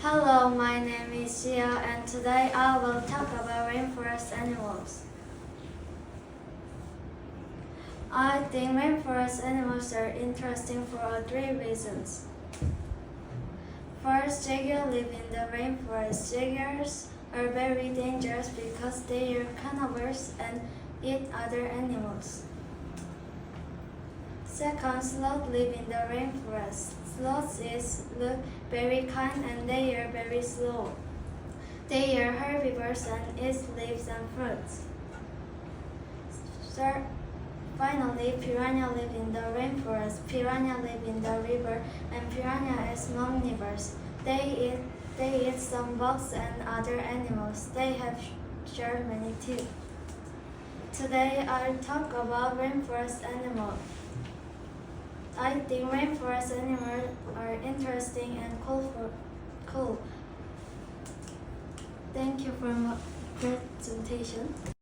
Hello, my name is Xia, and today I will talk about rainforest animals. I think rainforest animals are interesting for three reasons. First, jaguars live in the rainforest. Jaguars are very dangerous because they are carnivores and eat other animals. Second, sloths live in the rainforest. Sloths look very kind and they are very slow. They are herbivores and eat leaves and fruits. Third, finally, piranha live in the rainforest. Piranha live in the river, and piranha is omnivores. They eat some bugs and other animals. They have sharp many teeth. Today I'll talk about rainforest animals. I think rainforest animals are interesting and cool. Thank you for my presentation.